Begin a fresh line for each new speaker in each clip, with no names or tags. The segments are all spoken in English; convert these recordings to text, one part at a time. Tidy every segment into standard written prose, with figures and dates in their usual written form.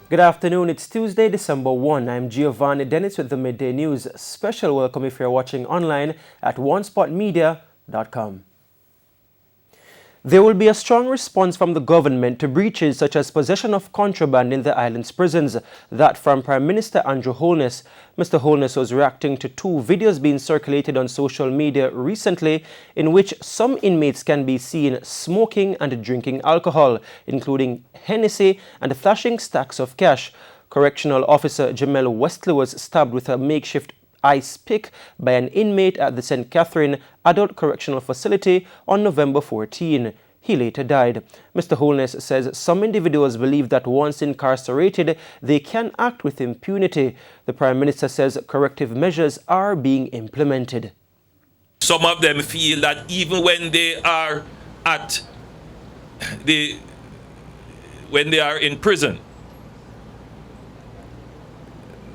Good afternoon, it's Tuesday, December 1. I'm Giovanni Dennis with the Midday News. Special welcome if you're watching online at onespotmedia.com. There will be a strong response from the government to breaches such as possession of contraband in the island's prisons. That from Prime Minister Andrew Holness. Mr. Holness was reacting to two videos being circulated on social media recently in which some inmates can be seen smoking and drinking alcohol, including Hennessy and flashing stacks of cash. Correctional Officer Jamel Wesley was stabbed with a makeshift ice pick by an inmate at the St. Catherine Adult Correctional Facility on November 14. He later died. Mr. Holness says some individuals believe that once incarcerated, they can act with impunity. The Prime Minister says corrective measures are being implemented.
Some of them feel that even when they are in prison,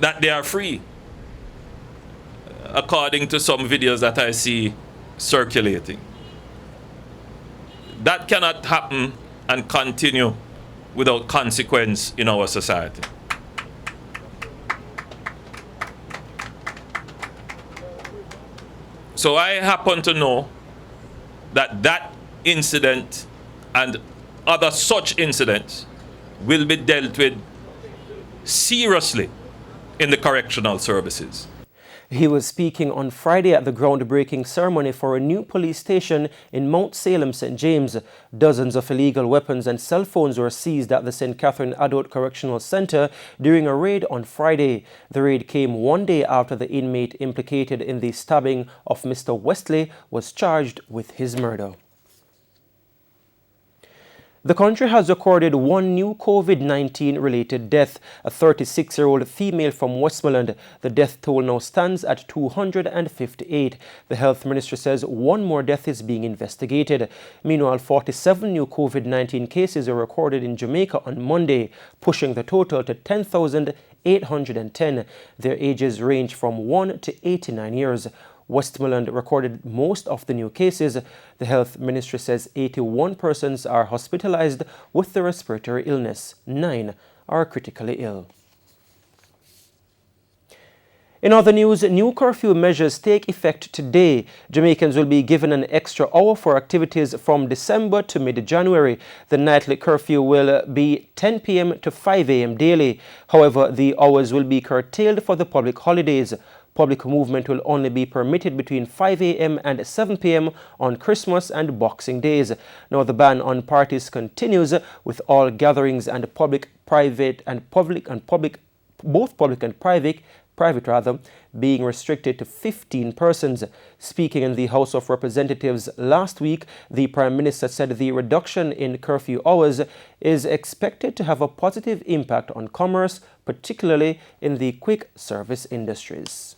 that they are free, according to some videos that I see circulating. That cannot happen and continue without consequence in our society. So I happen to know that that incident and other such incidents will be dealt with seriously in the correctional services.
He was speaking on Friday at the groundbreaking ceremony for a new police station in Mount Salem, St. James. Dozens of illegal weapons and cell phones were seized at the St. Catherine Adult Correctional Center during a raid on Friday. The raid came one day after the inmate implicated in the stabbing of Mr. Wesley was charged with his murder. The country has recorded one new COVID-19 related death, a 36-year-old female from Westmoreland. The death toll now stands at 258. The Health Ministry says one more death is being investigated. Meanwhile, 47 new COVID-19 cases were recorded in Jamaica on Monday, pushing the total to 10,810. Their ages range from 1 to 89 years. Westmoreland recorded most of the new cases. The Health Ministry says 81 persons are hospitalized with the respiratory illness. 9 are critically ill. In other news, new curfew measures take effect today. Jamaicans will be given an extra hour for activities from December to mid-January. The nightly curfew will be 10 p.m. to 5 a.m. daily. However, the hours will be curtailed for the public holidays. Public movement will only be permitted between 5 a.m. and 7 p.m. on Christmas and Boxing Days. Now, the ban on parties continues with all gatherings and private being restricted to 15 persons. Speaking in the House of Representatives last week, the Prime Minister said the reduction in curfew hours is expected to have a positive impact on commerce, particularly in the quick service industries.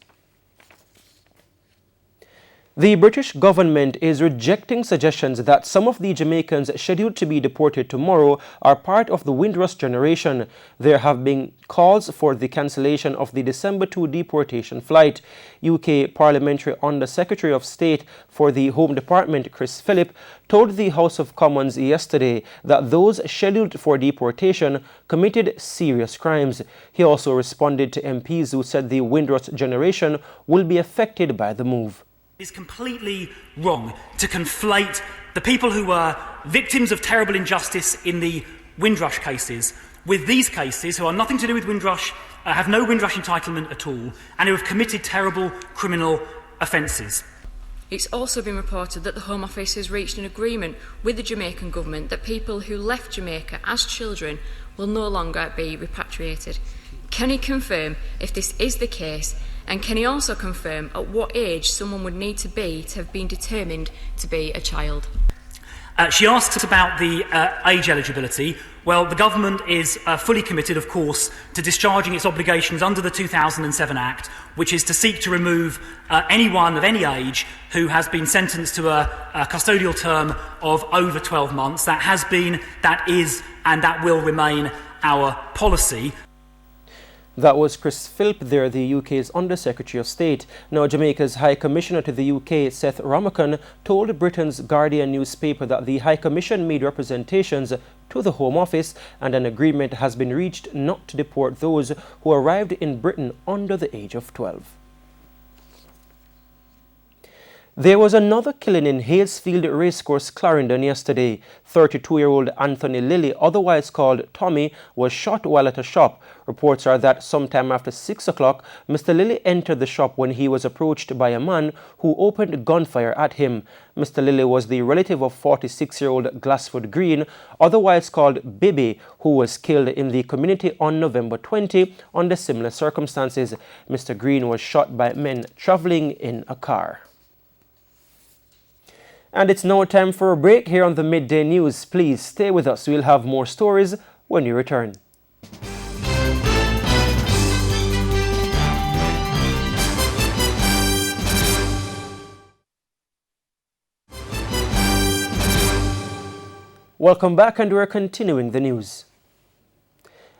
The British government is rejecting suggestions that some of the Jamaicans scheduled to be deported tomorrow are part of the Windrush Generation. There have been calls for the cancellation of the December 2 deportation flight. UK Parliamentary Under Secretary of State for the Home Department, Chris Phillip, told the House of Commons yesterday that those scheduled for deportation committed serious crimes. He also responded to MPs who said the Windrush Generation will be affected by the move.
It's completely wrong to conflate the people who were victims of terrible injustice in the Windrush cases with these cases who are nothing to do with Windrush, have no Windrush entitlement at all, and who have committed terrible criminal offences.
It's also been reported that the Home Office has reached an agreement with the Jamaican government that people who left Jamaica as children will no longer be repatriated. Can he confirm if this is the case? And can he also confirm at what age someone would need to have been determined to be a child?
She asked about the age eligibility. Well, the government is fully committed, of course, to discharging its obligations under the 2007 Act, which is to seek to remove anyone of any age who has been sentenced to a custodial term of over 12 months. That has been, that is, and that will remain our policy.
That was Chris Philp there, the UK's Under-Secretary of State. Now, Jamaica's High Commissioner to the UK, Seth Ramakan, told Britain's Guardian newspaper that the High Commission made representations to the Home Office and an agreement has been reached not to deport those who arrived in Britain under the age of 12. There was another killing in Haysfield Racecourse, Clarendon yesterday. 32-year-old Anthony Lilly, otherwise called Tommy, was shot while at a shop. Reports are that sometime after 6 o'clock, Mr. Lilly entered the shop when he was approached by a man who opened gunfire at him. Mr. Lilly was the relative of 46-year-old Glassford Green, otherwise called Bibi, who was killed in the community on November 20 under similar circumstances. Mr. Green was shot by men traveling in a car. And it's now time for a break here on the Midday News. Please stay with us. We'll have more stories when we return. Welcome back, and we're continuing the news.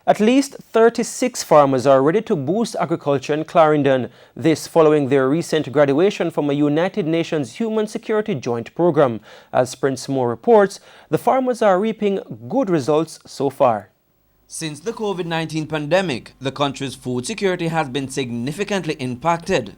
At least 36 farmers are ready to boost agriculture in Clarendon, this following their recent graduation from a United Nations Human Security Joint Program. As Prince Moore reports, the farmers are reaping good results so far.
Since the COVID-19 pandemic, the country's food security has been significantly impacted.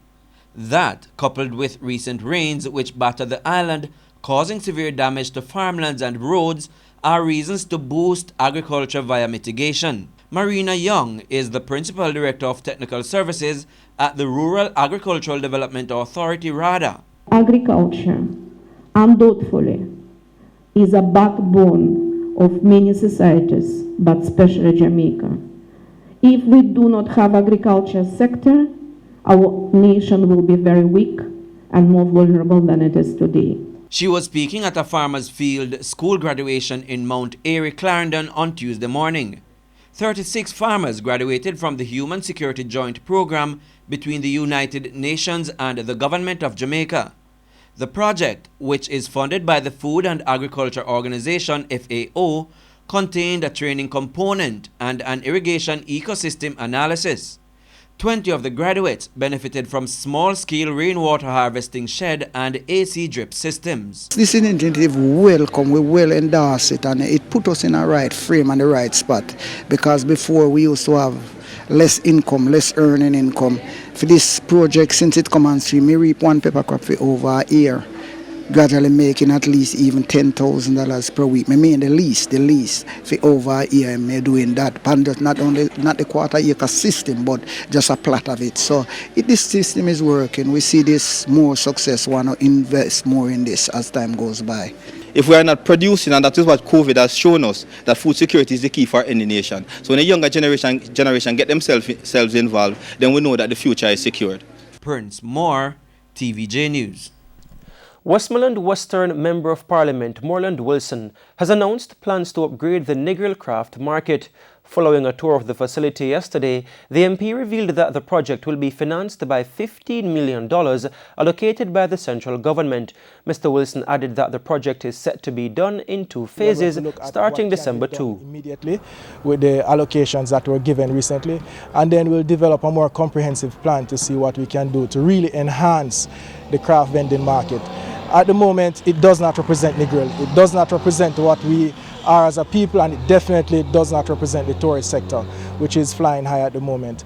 That, coupled with recent rains which battered the island, causing severe damage to farmlands and roads, are reasons to boost agriculture via mitigation. Marina Young is the Principal Director of Technical Services at the Rural Agricultural Development Authority, RADA.
Agriculture, undoubtedly, is a backbone of many societies, but especially Jamaica. If we do not have agriculture sector, our nation will be very weak and more vulnerable than it is today.
She was speaking at a farmers' field school graduation in Mount Airy, Clarendon on Tuesday morning. 36 farmers graduated from the Human Security Joint Program between the United Nations and the Government of Jamaica. The project, which is funded by the Food and Agriculture Organization FAO, contained a training component and an irrigation ecosystem analysis. 20 of the graduates benefited from small-scale rainwater harvesting shed and AC drip systems.
This initiative welcome, we will endorse it, and it put us in a right frame and the right spot, because before we used to have less income, less earning income. For this project, since it comes on stream, we reap one pepper crop for over a year, gradually making at least even $10,000 per week. I mean the least for over a year. I'm doing that. And not the quarter acre system, but just a plot of it. So this system is working. We see this more success. Want to invest more in this as time goes by.
If we are not producing, and that is what COVID has shown us, that food security is the key for any nation. So when the younger generation get themselves involved, then we know that the future is secured.
Prince Moore, TVJ News.
Westmoreland Western Member of Parliament Morland Wilson has announced plans to upgrade the Negril Craft Market. Following a tour of the facility yesterday, the MP revealed that the project will be financed by $15 million allocated by the central government. Mr. Wilson added that the project is set to be done in 2 phases, starting December 2.
Immediately with the allocations that were given recently, and then we'll develop a more comprehensive plan to see what we can do to really enhance the craft vending market. At the moment, it does not represent Negril. It does not represent what we are as a people, and it definitely does not represent the tourist sector, which is flying high at the moment.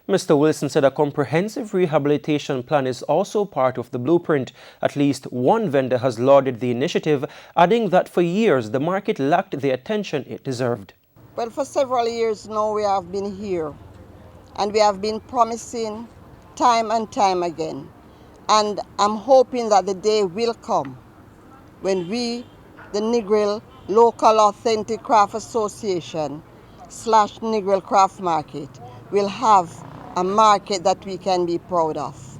Mr. Wilson said a comprehensive rehabilitation plan is also part of the blueprint. At least one vendor has lauded the initiative, adding that for years the market lacked the attention it deserved.
Well, for several years now we have been here, and we have been promising time and time again. And I'm hoping that the day will come when we, the Negril Local Authentic Craft Association / Negril Craft Market, will have a market that we can be proud of.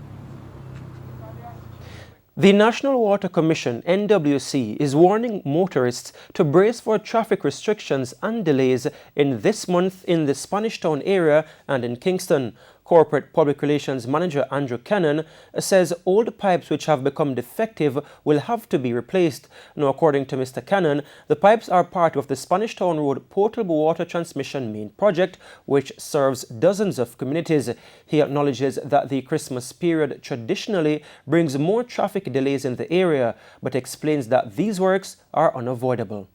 The National Water Commission, NWC, is warning motorists to brace for traffic restrictions and delays in this month in the Spanish Town area and in Kingston. Corporate Public Relations Manager Andrew Cannon says old pipes which have become defective will have to be replaced. Now, according to Mr. Cannon, the pipes are part of the Spanish Town Road Potable Water Transmission Main Project, which serves dozens of communities. He acknowledges that the Christmas period traditionally brings more traffic delays in the area, but explains that these works are unavoidable.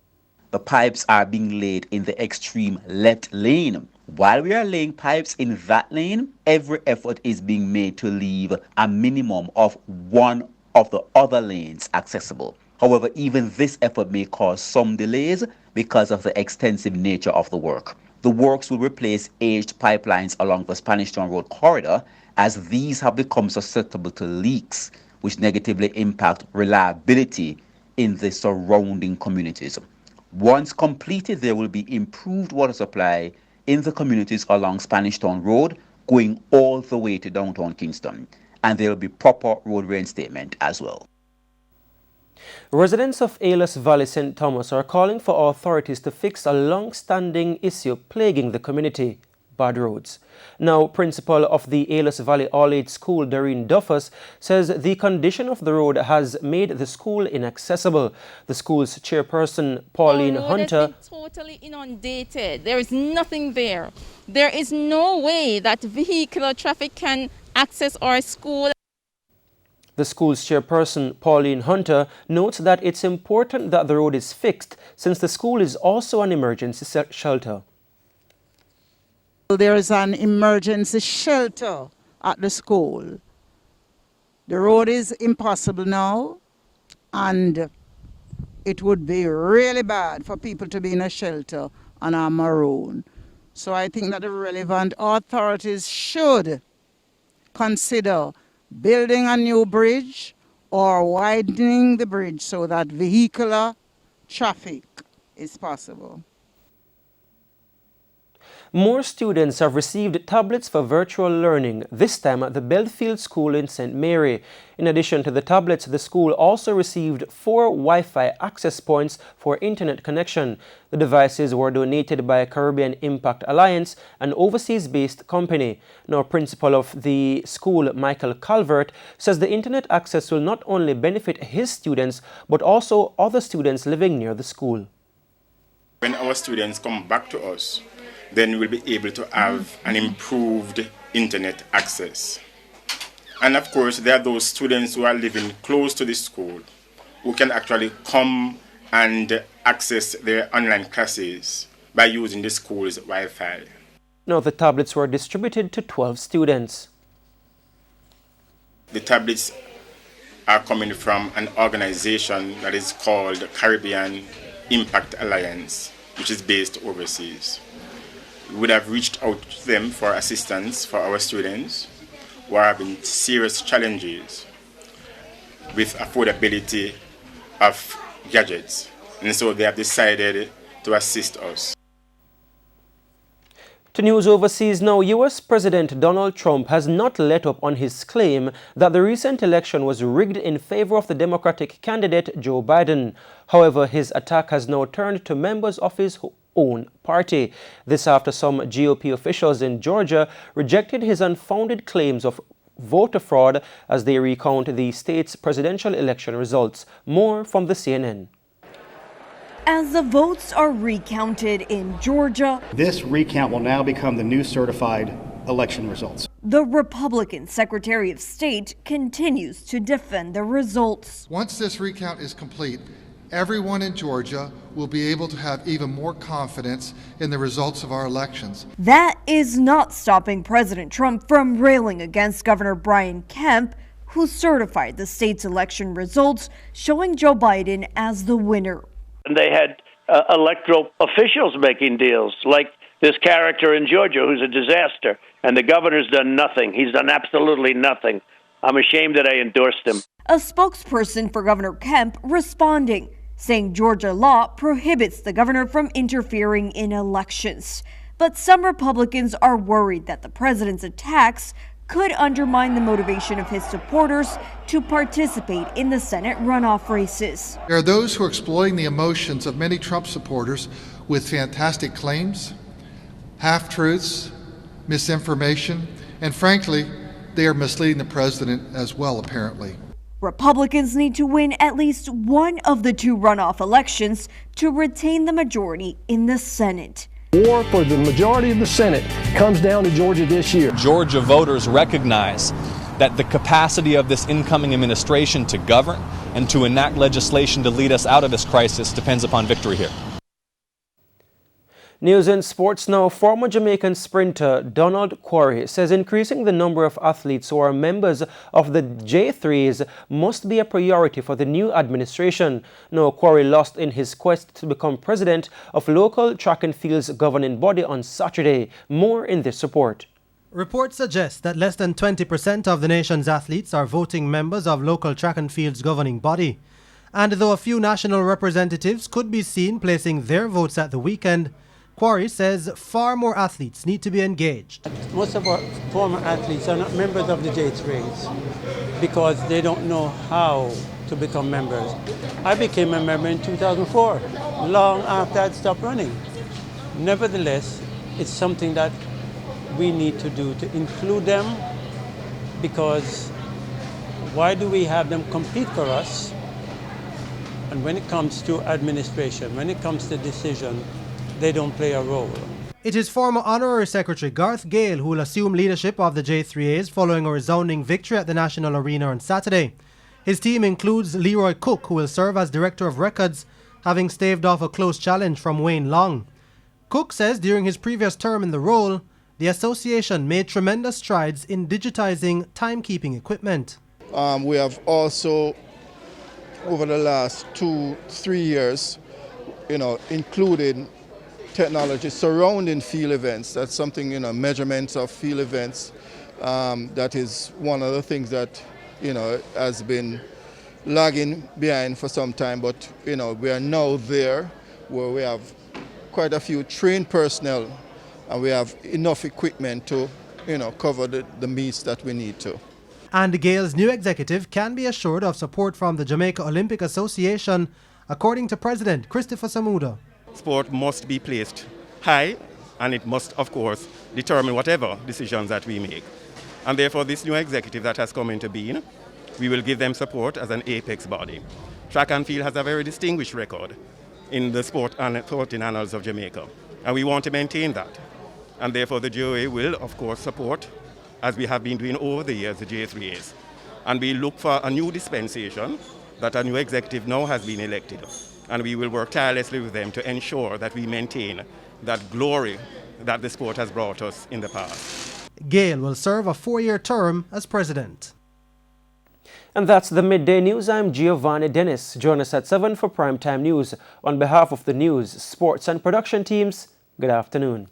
The pipes are being laid in the extreme left lane. While we are laying pipes in that lane, every effort is being made to leave a minimum of one of the other lanes accessible. However, even this effort may cause some delays because of the extensive nature of the work. The works will replace aged pipelines along the Spanish Town Road corridor, as these have become susceptible to leaks, which negatively impact reliability in the surrounding communities. Once completed, there will be improved water supply in the communities along Spanish Town Road, going all the way to downtown Kingston. And there will be proper road reinstatement as well.
Residents of Aloisis Valley, St. Thomas are calling for authorities to fix a long-standing issue plaguing the community: bad roads. Now, principal of the Aloisis Valley All-Age School, Doreen Duffus, says the condition of the road has made the school inaccessible. The school's chairperson, Pauline Hunter,
has been totally inundated. There is nothing there. There is no way that vehicular traffic can access our school.
The school's chairperson, Pauline Hunter, notes that it's important that the road is fixed, since the school is also an emergency shelter.
There is an emergency shelter at the school. The road is impossible now, and it would be really bad for people to be in a shelter on a maroon. So I think that the relevant authorities should consider building a new bridge or widening the bridge so that vehicular traffic is possible.
More students have received tablets for virtual learning, this time at the Belfield School in St. Mary. In addition to the tablets, the school also received 4 Wi-Fi access points for internet connection. The devices were donated by Caribbean Impact Alliance, an overseas-based company. Now, principal of the school, Michael Calvert, says the internet access will not only benefit his students, but also other students living near the school.
When our students come back to us, then we'll be able to have an improved internet access. And of course, there are those students who are living close to the school who can actually come and access their online classes by using the school's Wi-Fi.
Now, the tablets were distributed to 12 students.
The tablets are coming from an organization that is called Caribbean Impact Alliance, which is based overseas. We would have reached out to them for assistance for our students who are having serious challenges with affordability of gadgets. And so they have decided to assist us.
To news overseas now, U.S. President Donald Trump has not let up on his claim that the recent election was rigged in favor of the Democratic candidate Joe Biden. However, his attack has now turned to members of his own party. This after some GOP officials in Georgia rejected his unfounded claims of voter fraud as they recount the state's presidential election results. More from the CNN.
As the votes are recounted in Georgia,
this recount will now become the new certified election results.
The Republican Secretary of State continues to defend the results.
Once this recount is complete, everyone in Georgia will be able to have even more confidence in the results of our elections.
That is not stopping President Trump from railing against Governor Brian Kemp, who certified the state's election results, showing Joe Biden as the winner.
And they had electoral officials making deals, like this character in Georgia who's a disaster, and the governor's done nothing. He's done absolutely nothing. I'm ashamed that I endorsed him.
A spokesperson for Governor Kemp responding, saying Georgia law prohibits the governor from interfering in elections. But some Republicans are worried that the president's attacks could undermine the motivation of his supporters to participate in the Senate runoff races.
There are those who are exploiting the emotions of many Trump supporters with fantastic claims, half-truths, misinformation, And frankly, they are misleading the president as well, apparently.
Republicans need to win at least one of the 2 runoff elections to retain the majority in the Senate.
War for the majority of the Senate comes down to Georgia this year.
Georgia voters recognize that the capacity of this incoming administration to govern and to enact legislation to lead us out of this crisis depends upon victory here.
News in sports now. Former Jamaican sprinter Donald Quarry says increasing the number of athletes who are members of the J3s must be a priority for the new administration. Now, Quarry lost in his quest to become president of local track and field's governing body on Saturday. More in this report.
Reports suggest that less than 20% of the nation's athletes are voting members of local track and field's governing body. And though a few national representatives could be seen placing their votes at the weekend, Quarry says far more athletes need to be engaged.
Most of our former athletes are not members of the J3s because they don't know how to become members. I became a member in 2004, long after I'd stopped running. Nevertheless, it's something that we need to do to include them, because why do we have them compete for us? And when it comes to administration, when it comes to decision, they don't play a role.
It is former Honorary Secretary Garth Gale who will assume leadership of the J3As following a resounding victory at the National Arena on Saturday. His team includes Leroy Cook, who will serve as Director of Records, having staved off a close challenge from Wayne Long. Cook says during his previous term in the role, the association made tremendous strides in digitizing timekeeping equipment.
We have also, over the last 2-3 years, included technology surrounding field events. That's something, measurements of field events. That is one of the things that, has been lagging behind for some time, but, we are now there where we have quite a few trained personnel and we have enough equipment to, cover the meets that we need to.
And Gale's new executive can be assured of support from the Jamaica Olympic Association, according to President Christopher Samuda.
Sport must be placed high, and it must, of course, determine whatever decisions that we make. And therefore, this new executive that has come into being, we will give them support as an apex body. Track and field has a very distinguished record in the sporting annals of Jamaica, and we want to maintain that. And therefore, the GOA will, of course, support, as we have been doing over the years, the J3As. And we look for a new dispensation that a new executive now has been elected. And we will work tirelessly with them to ensure that we maintain that glory that the sport has brought us in the past.
Gale will serve a 4-year term as president.
And that's the Midday News. I'm Giovanni Dennis. Join us at 7 for Primetime News. On behalf of the news, sports and production teams, good afternoon.